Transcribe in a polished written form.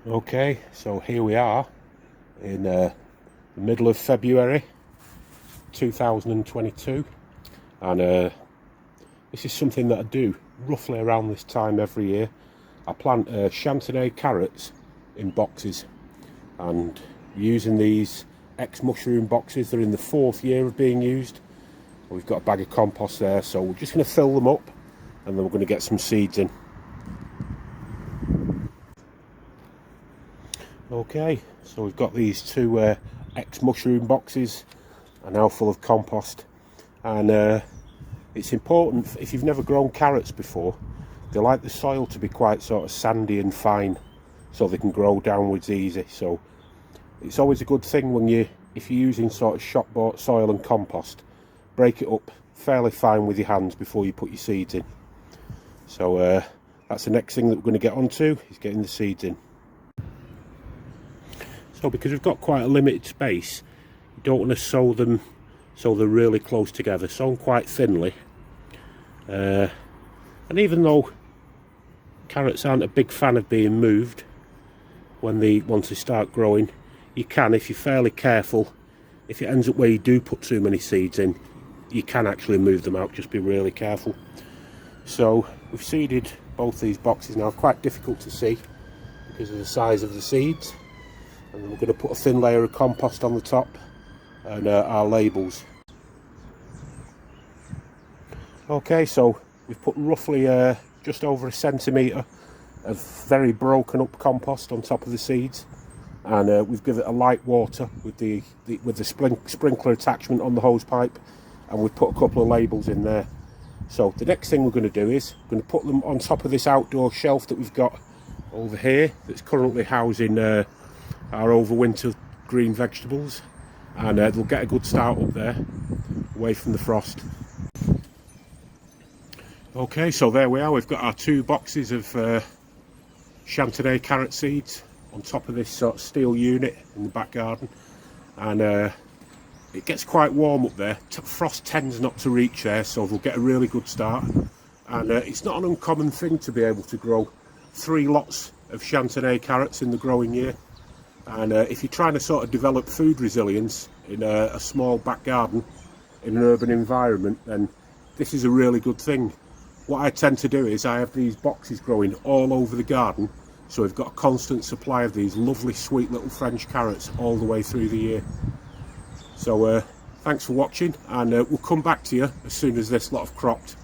Okay, so here we are in the middle of February 2022, and this is something that I do roughly around this time every year. I plant Chantenay carrots in boxes, and using these ex-mushroom boxes, they're in the 4th year of being used. We've got a bag of compost there, so we're just going to fill them up and then we're going to get some seeds in. Okay, so we've got these two ex-mushroom boxes are now full of compost, and it's important, if you've never grown carrots before, they like the soil to be quite sort of sandy and fine so they can grow downwards easy. So it's always a good thing when if you're using sort of shop bought soil and compost, break it up fairly fine with your hands before you put your seeds in. So that's the next thing that we're going to get onto, is getting the seeds in. So because we've got quite a limited space, you don't want to sow them so they're really close together. Sow them quite thinly. And even though carrots aren't a big fan of being moved once they start growing, you can, if you're fairly careful. If it ends up where you do put too many seeds in, you can actually move them out, just be really careful. So we've seeded both these boxes now, quite difficult to see because of the size of the seeds. And then we're going to put a thin layer of compost on the top and our labels. Okay, so we've put roughly just over 1 centimetre of very broken up compost on top of the seeds, and we've given it a light water with the sprinkler attachment on the hose pipe, and we've put a couple of labels in there. So the next thing we're going to do is we're going to put them on top of this outdoor shelf that we've got over here that's currently housing our overwinter green vegetables, and they'll get a good start up there away from the frost. Okay, so there we are, we've got our 2 boxes of Chantenay carrot seeds on top of this sort of steel unit in the back garden, and it gets quite warm up there. Frost tends not to reach there, so they'll get a really good start, and it's not an uncommon thing to be able to grow 3 lots of Chantenay carrots in the growing year. And if you're trying to sort of develop food resilience in a small back garden in an urban environment, then this is a really good thing. What I tend to do is I have these boxes growing all over the garden, so we've got a constant supply of these lovely sweet little French carrots all the way through the year. So thanks for watching, and we'll come back to you as soon as this lot have cropped.